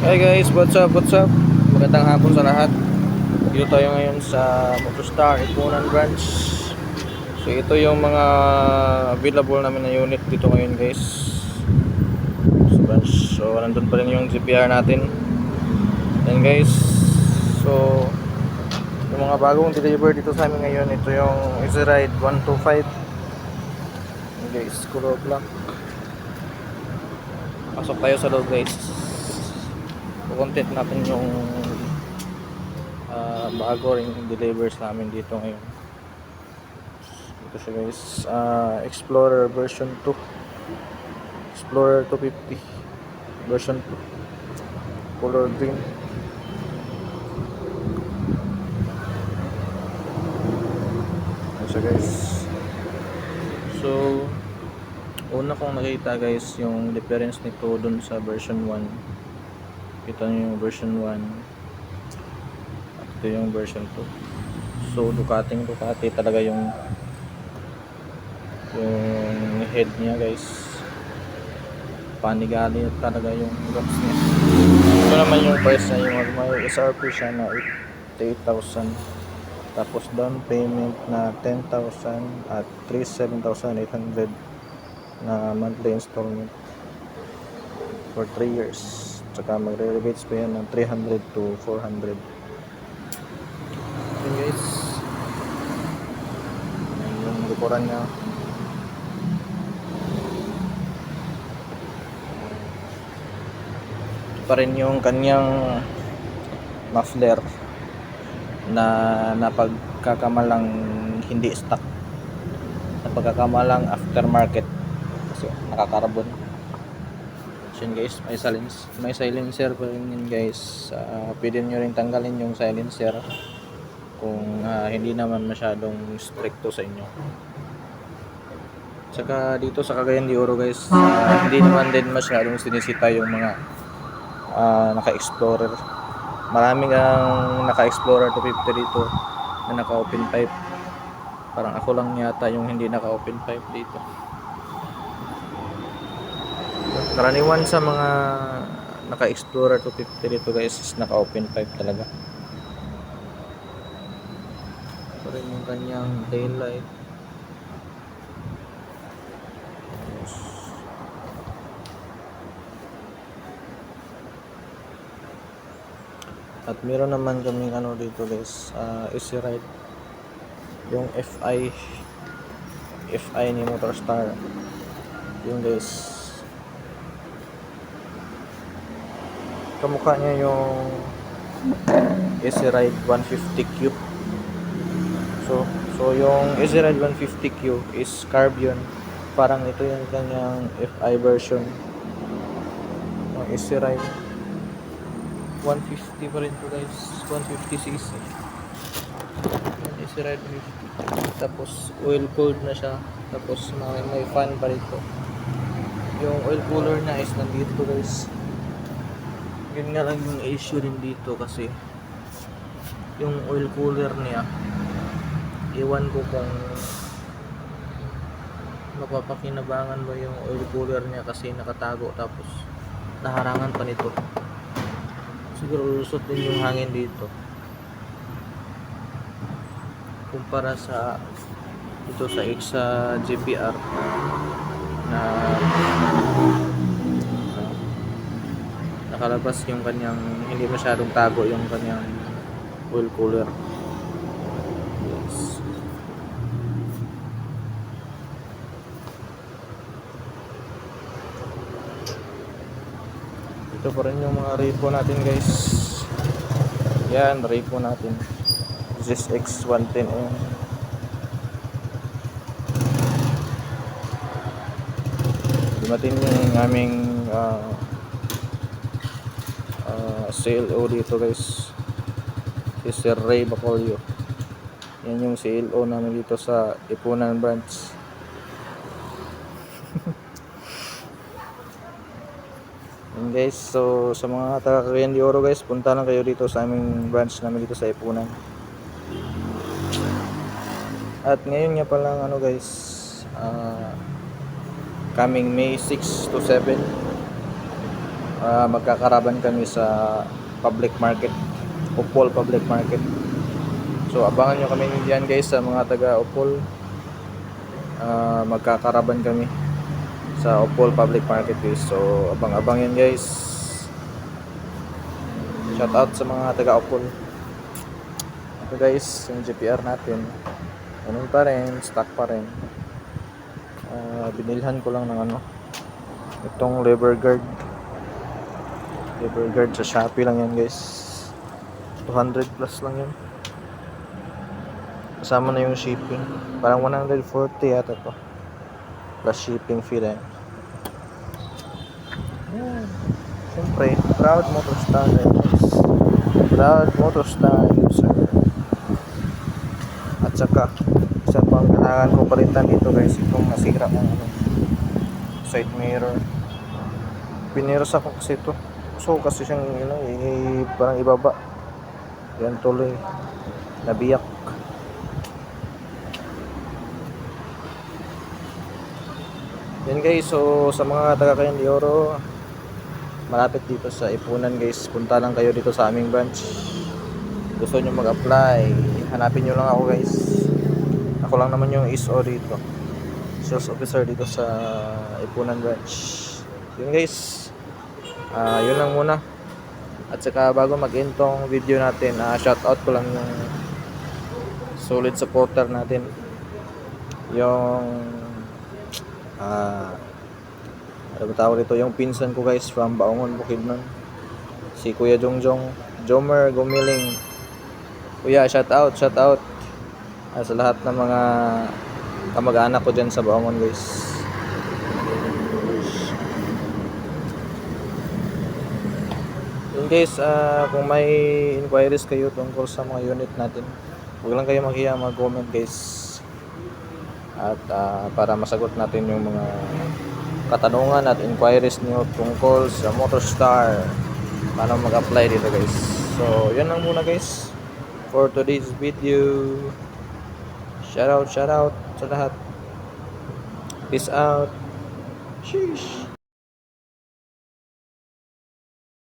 Hey guys, what's up, what's up? Magandang hapon sa lahat. Dito tayo ngayon sa Motostar Ipunan branch. So ito yung mga available namin na unit dito ngayon guys sa branch. So nandun pa rin yung GPR natin. Yan guys. So yung mga bagong deliver dito sa amin ngayon, ito yung Easy Ride 125. Yan guys, color black. Pasok tayo sa loob guys. Content natin yung bago rin deliver sa amin dito ngayon. Ito siya guys, Explorer version 2, Explorer 250 version 2, color green. Ito siya guys. So una kong nakita guys yung difference nito dun sa version 1. Kita nyo yung version 1 at ito yung version 2. So Ducati talaga yung head niya guys, panigali talaga yung rocks niya. Ito naman yung price niya, yung may SRP siya na 88,000, tapos down payment na 10,000 at 37,800 na monthly installment for 3 years. Tsaka magre-rebates pa yan ng 300 to 400. Okay guys, yan yung likuran niya. Pa rin yung kanyang muffler na napagkakamalang hindi stock, napagkakamalang aftermarket kasi nakakarabon. So yun guys, may silencer pa rin yun guys. Pwede nyo rin tanggalin yung silencer kung hindi naman masyadong stricto sa inyo. Tsaka dito sa Cagayan de Oro guys, hindi naman din masyadong sinisita yung mga naka-explorer. Maraming ang naka-explorer 250 dito na naka-open pipe. Parang ako lang yata yung hindi naka-open pipe dito. Karaniwan sa mga naka-explorer 250 dito guys is naka-open pipe talaga. Ito rin yung kanyang tail light. At meron naman kaming ano dito guys, Easy Ride, yung FI ni Motorstar. Yung guys, kamukha niya yung Easy Ride 150Q. So yung Easy Ride 150Q is carb yun. Parang ito yung kanyang FI version. Yung Easy Ride 150 pa rin to guys, 150cc. Easy Ride 150. Tapos oil cooled na siya. Tapos may fan pa rito. Yung oil cooler na is nandito guys. Yun nga lang yung issue din dito kasi yung oil cooler niya, iwan ko kung mapapakinabangan ba yung oil cooler niya kasi nakatago tapos naharangan pa nito. Siguro lusot din yung hangin dito kumpara sa ito sa GPR na nakalabas yung kanyang, hindi masyadong tago yung kanyang oil cooler. Yes. Ito pa rin yung mga repo natin guys. Yan, repo natin ZX 110M. Dumating yung aming CLO dito guys, si Sir Ray Bacolio. Yan yung CLO namin dito sa Ipunan branch. And guys, so sa mga taga Cagayan de Oro guys, punta lang kayo dito sa aming branch namin dito sa Ipunan. At ngayon nga palang ano guys, coming May 6 to 7 magkakaraban kami sa public market, Upol Public Market. So abangan nyo kami diyan guys sa mga taga Upol. Magkakaraban kami sa Upol Public Market guys. So abang-abang yan guys. Shout out sa mga taga Upol. Ito guys, yung GPR natin. Ganun pa rin, stock pa rin. Binilhan ko lang ng itong lever guard sa Shopee lang yan guys. 200 plus lang yun, kasama na yung shipping. Parang 140 yata to plus shipping fee rin. Siyempre, proud Motorstar guys. Proud Motorstar user. At saka isa pang kailangan ko palitan dito guys, itong nasira ng side mirror. Piniras ako kasi ito. So kasi siyang parang ibaba. Yan tuloy. Nabiyak. Yan guys, so sa mga taga Cagayan de Oro, malapit dito sa Ipunan guys, punta lang kayo dito sa aming branch. Gusto nyo mag-apply, hanapin nyo lang ako guys. Ako lang naman yung SO dito, sales officer dito sa Ipunan branch. Yun guys, yun lang muna. At saka bago mag-end tong video natin, shout out ko lang yung solid supporter natin, yung ano ba tawag dito, yung pinsan ko guys from Baongon, Bukidnon, si Kuya Jongjong Jomer Gumiling. Kuya, shout out sa lahat ng mga kamag-anak ko dyan sa Baongon guys. Yun guys, kung may inquiries kayo tungkol sa mga unit natin, huwag lang kayo maghiya mag-comment guys. At para masagot natin yung mga katanungan at inquiries niyo tungkol sa Motorstar, paano mag-apply dito guys. So yun lang muna guys for today's video. Shout out sa lahat. Peace out. Sheesh.